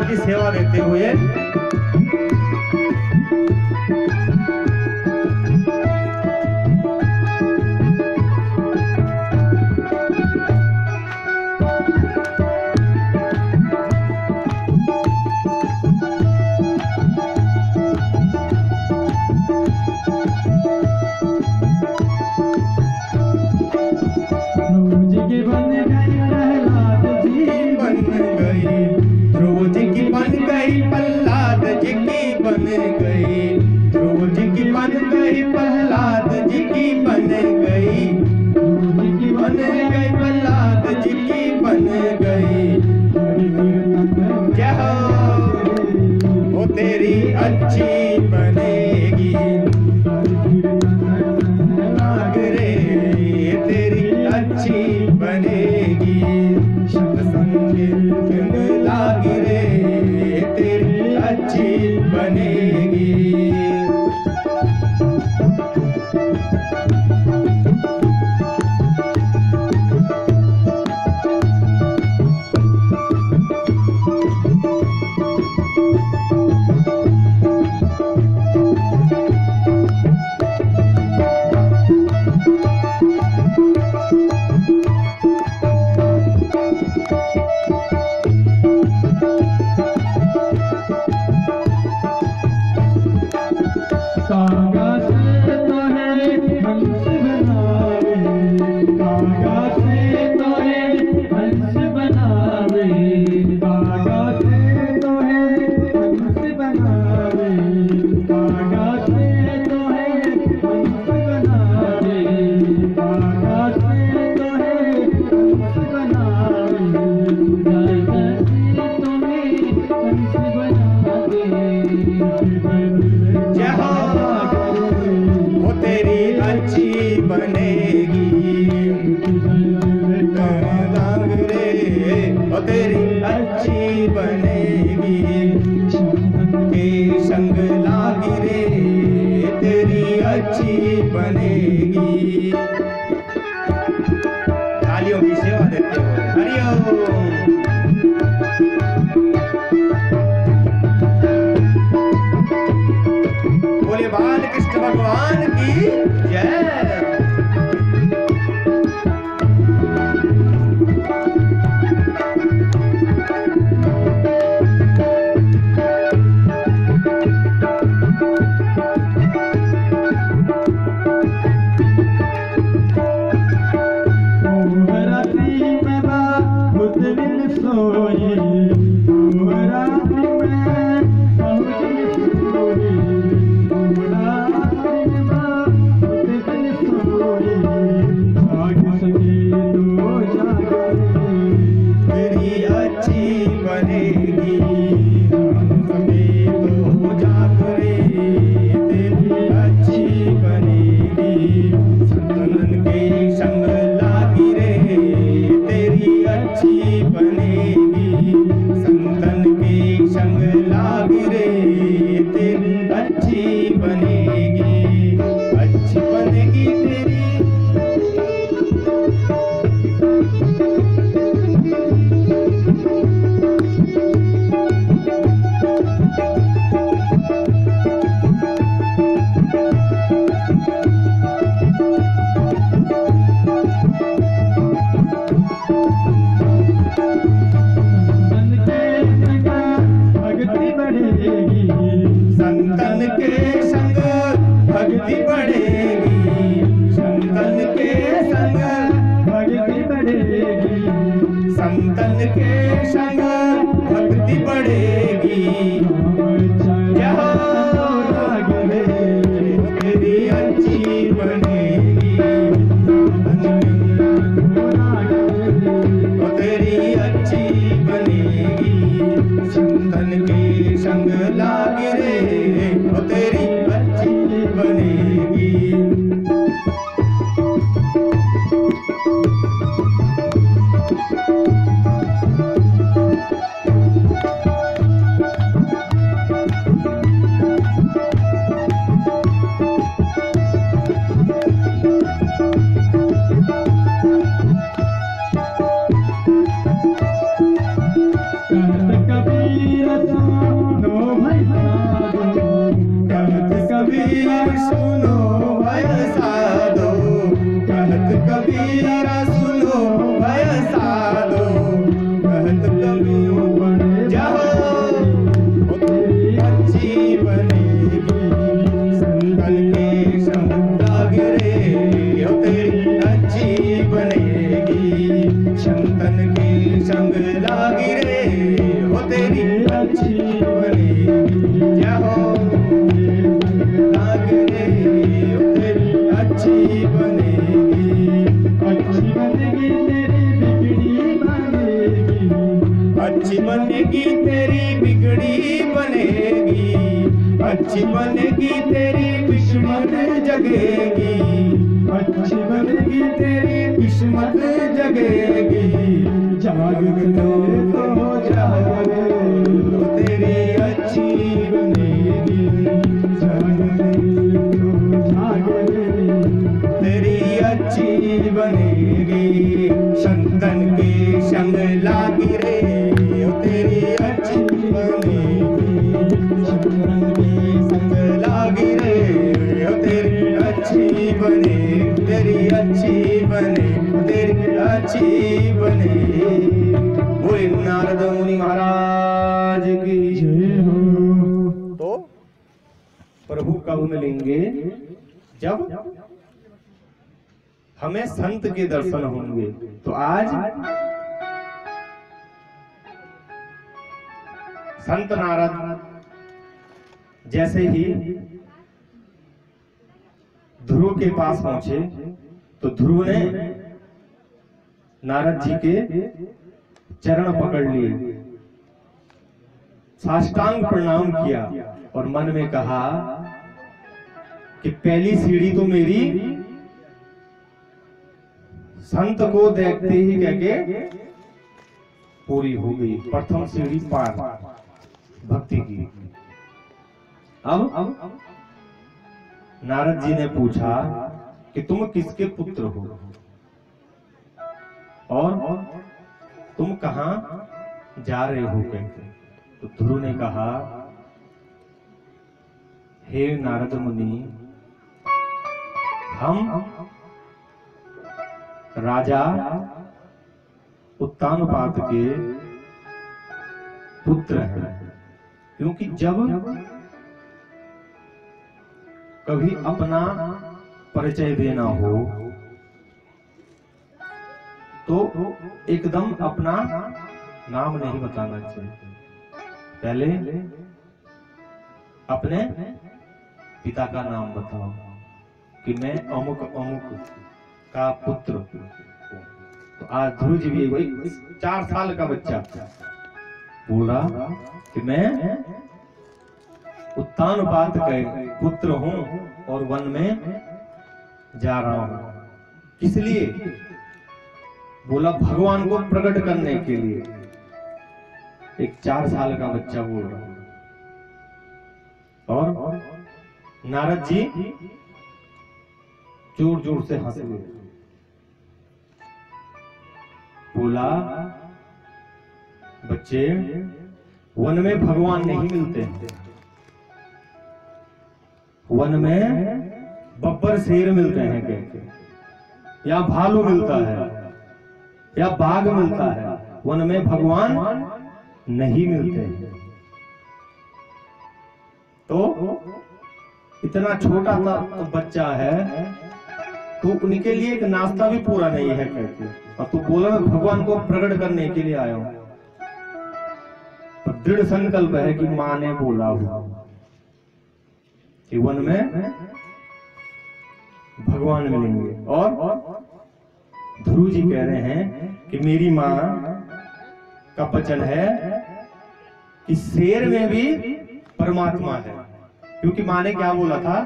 की सेवा देते हुए प्रहलाद जी की बन गई, प्रहलाद जी की बन गई। क्या हो तेरी अच्छी बनेगी, लाग रे तेरी अच्छी बनेगी। सत्संग लाग रे तेरी अच्छी बनेगी। तेरी अच्छी बनेगी, के संग लागी रे तेरी अच्छी बनेगी। तालियों की सेवा देते हो। हरिओम। बोले बाल कृष्ण भगवान की जय। संतन के संग भक्ति बढ़ेगी, संतन के संग भक्ति बढ़ेगी, संतन के संग भक्ति बढ़ेगी। क्या तेरी अच्छी बनेगी, तेरी अच्छी बनेगी। संतन के संग लागे रे तेरी अच्छी बनेगी तेरी किस्मत जगेगी, अच्छी बनेगी तेरी किस्मत जगेगी, जाग तो जाग तेरी अच्छी बनेगी, जाग तो जाग तेरी अच्छी बनेगी, संतन के संग लागी रे तेरी अच्छी बनेगी, संतन के संग लागी रे तेरी अच्छी बने, तेरी अच्छी बने, तेरी अच्छी बने। बोले नारद मुनि महाराज की जय हो। तो प्रभु कब मिलेंगे? जब हमें संत के दर्शन होंगे। तो आज संत नारद जैसे ही ध्रुव के पास पहुंचे तो ध्रुव ने नारद जी के चरण पकड़ लिए, साष्टांग प्रणाम किया और मन में कहा कि पहली सीढ़ी तो मेरी संत को देखते ही कहके पूरी हो गई, प्रथम सीढ़ी पार भक्ति की। अब नारद जी ने पूछा कि तुम किसके पुत्र हो और तुम कहां जा रहे हो कहते। तो ध्रुव ने कहा, हे नारद मुनि, हम राजा उत्तानपाद के पुत्र हैं, क्योंकि जब कभी अपना परिचय देना हो तो एकदम अपना नाम नहीं बताना चाहिए, पहले अपने पिता का नाम बताओ कि मैं अमुक अमुक का पुत्र हूं। तो आज ध्रुव जी भी वही 4 साल का बच्चा बोला कि मैं उत्तानपाद का पुत्र हूं और वन में जा रहा हूं। किस लिए? बोला भगवान को प्रकट करने के लिए। एक 4 साल का बच्चा बोल रहा है। और नारद जी जोर जोर से हंस गए। बोला, बच्चे, वन में भगवान नहीं मिलते हैं, वन में बब्बर शेर मिलते हैं कहते, या भालू मिलता है या बाघ मिलता है, वन में भगवान नहीं मिलते हैं। तो इतना छोटा सा तो बच्चा है तो उनके लिए एक नाश्ता भी पूरा नहीं है कहते, और तू बोला मैं भगवान को प्रकट करने के लिए आया हूं। तो दृढ़ संकल्प है कि मां ने बोला हुआ कि वन में भगवान मिलेंगे। और ध्रुव जी कह रहे हैं कि मेरी मां का वचन है कि शेर में भी परमात्मा है, क्योंकि मां ने क्या बोला था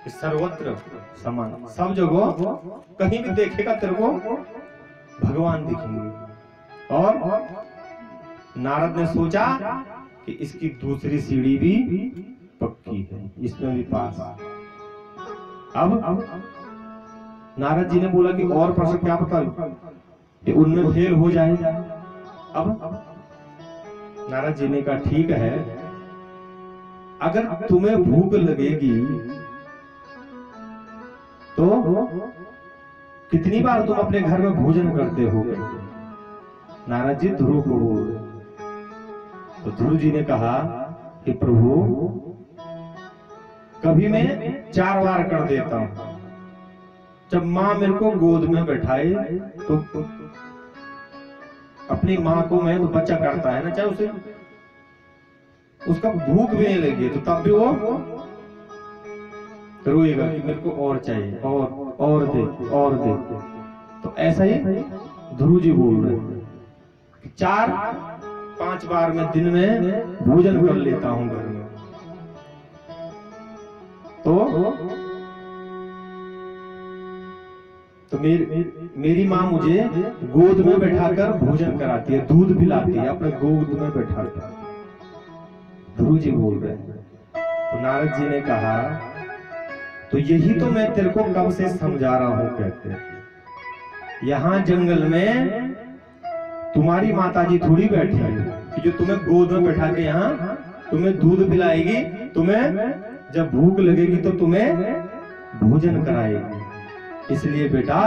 कि सर्वत्र समान, सब जगह कहीं भी देखेगा तेरे को भगवान दिखेंगे। और नारद ने सोचा कि इसकी दूसरी सीढ़ी भी पक्की है, इसमें भी पास। अब नारद जी ने बोला कि और प्रश्न क्या पता कि उनमें फेल हो जाए। अब नारद जी ने कहा ठीक है, अगर तुम्हें भूख लगेगी तो कितनी बार तुम अपने घर में भोजन करते हो? नारद जी ध्रुव को बोल रहे। तो ध्रुव जी ने कहा कि प्रभु, कभी मैं 4 बार कर देता हूं। जब माँ मेरे को गोद में बैठाए तो अपनी माँ को मैं, तो बच्चा करता है ना, चाहे उसे उसका भूख भी नहीं लगी तो तब भी वो रोएगा कि मेरे को और चाहिए, और दे, और दे। तो ऐसा ही ध्रुव जी बोल रहे हैं कि 4-5 बार मैं दिन में भोजन कर लेता हूं घर में। तो मेरी माँ मुझे गोद में बैठाकर भोजन कराती है, दूध पिलाती है अपने गोद में बैठाकर। ध्रुव जी बोल रहे हैं। तो नारद जी ने कहा तो यही तो मैं तेरे को कब से समझा रहा हूं, कहते यहां जंगल में तुम्हारी माताजी थोड़ी बैठी है कि जो तुम्हें गोद में बैठा के यहाँ तुम्हें दूध पिलाएगी, तुम्हें जब भूख लगेगी तो तुम्हें भोजन कराएगी। इसलिए बेटा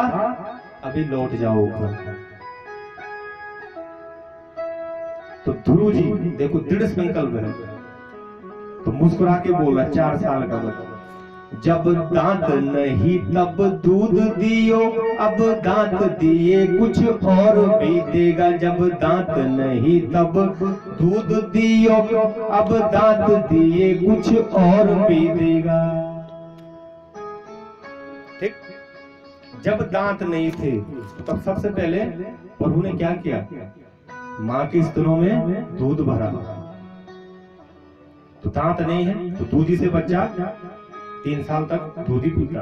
अभी लौट जाओ घर। तो ध्रुव जी देखो दृढ़ संकल्प है, तो मुस्कुरा के बोला 4 साल का बच्चा, जब दांत नहीं तब दूध दियो, अब दांत दिए कुछ और भी देगा। जब दांत नहीं तब दूध दियो, अब दांत दिए कुछ और भी देगा। ठीक, जब दांत नहीं थे तब सबसे पहले प्रभु ने क्या किया, माँ के स्तनों में दूध भरा। तो दांत नहीं है तो दूधी से बच्चा 3 साल तक दूध ही पीता।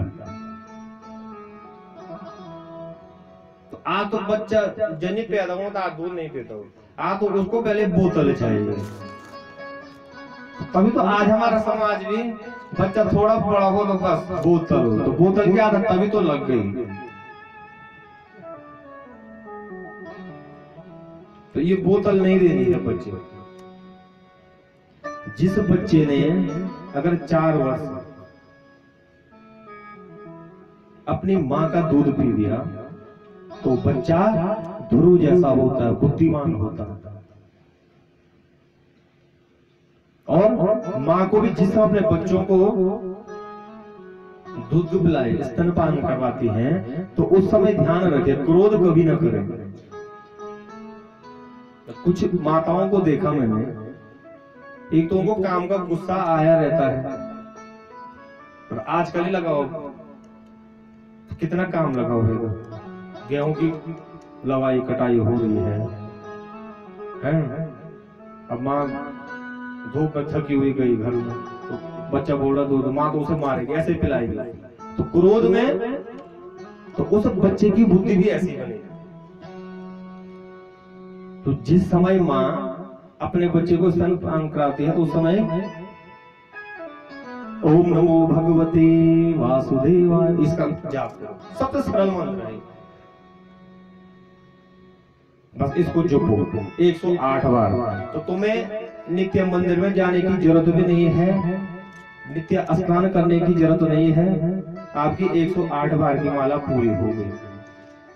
तो आज तो बच्चा जन्म पैदा होता आज दूध नहीं पीता, आज तो उसको पहले बोतल चाहिए। तभी तो आज हमारा समाज भी बच्चा थोड़ा बड़ा हो तो बस बोतल, तो बोतल की आदत तभी तो लग गई। तो ये बोतल नहीं देनी है बच्चे। जिस बच्चे ने अगर 4 वर्ष अपनी माँ का दूध पी दिया तो बच्चा ध्रुव जैसा होता है, बुद्धिमान होता है। और माँ को भी जिस अपने बच्चों को दूध पिलाए, स्तनपान करवाती हैं, तो उस समय ध्यान रखे क्रोध कभी न करें। कुछ माताओं को देखा मैंने, एक तो उनको काम का गुस्सा आया रहता है, और आजकल ही लगाओ कितना काम लगा होगा, गेहूं की लवाई कटाई हो रही है? अब माँ धूप में थकी हुई गई घर में, तो बच्चा बोल रहा दूध, माँ तो उसे मारेगी, ऐसे पिलाएगी। तो क्रोध में तो उस बच्चे की बुद्धि भी ऐसी बनेगी। तो जिस समय माँ अपने बच्चे को स्तनपान कराती है तो उस समय ओम नमो भगवते वासुदेवाय इसका जाप करो, सबसे सरल मंत्र है। बस इसको जपो 108 बार। तो तुम्हें नित्य मंदिर में जाने की जरूरत भी नहीं है, नित्य स्नान करने की जरूरत नहीं है। आपकी 108 बार की माला पूरी हो गई,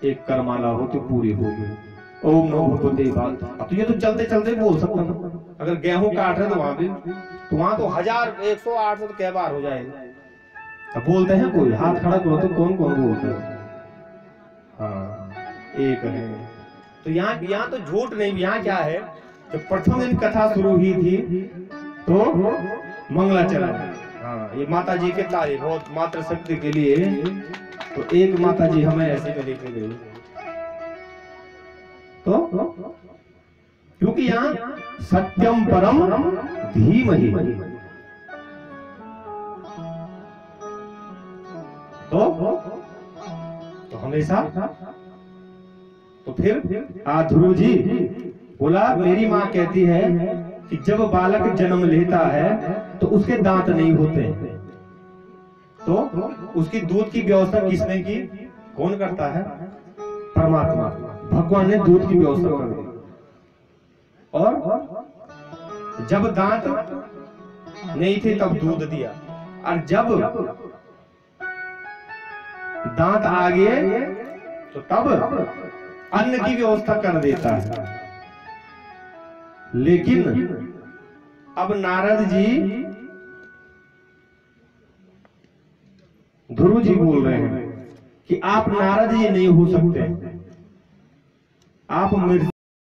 एक कर माला हो तो पूरी हो गई। ओम नमो भगवते वासुदेवाय। अब तो ये तो चलते चलते बोल सकता ना, अगर गेहूं काट रहे तो वहां भी, तो वहां तो 1000 108 तो क्या बार हो जाएगा। अब बोलते हैं कोई हाथ खड़ा करो तो कौन कौन बोलते हैं? हाँ, एक है। तो यहाँ तो झूठ नहीं, यहाँ क्या है, जब प्रथम दिन कथा शुरू हुई थी तो मंगलाचरण, हाँ ये माता जी के तारीफ बहुत मात्र शक्ति के लिए। तो एक माता जी हमें ऐसे में लेके गई, तो क्योंकि यहाँ सत्यम परम धीमहि, तो हमेशा। तो फिर ध्रुव जी बोला मेरी माँ कहती है कि जब बालक जन्म लेता है तो उसके दांत नहीं होते, तो उसकी दूध की व्यवस्था किसने की, कौन करता है? परमात्मा, भगवान ने दूध की व्यवस्था कर दी। और जब दांत नहीं थे तब दूध दिया, और जब दांत आ गए तो तब अन्न की व्यवस्था कर देता है। लेकिन अब नारद जी, ध्रुव जी बोल रहे हैं कि आप नारद जी नहीं हो सकते, आप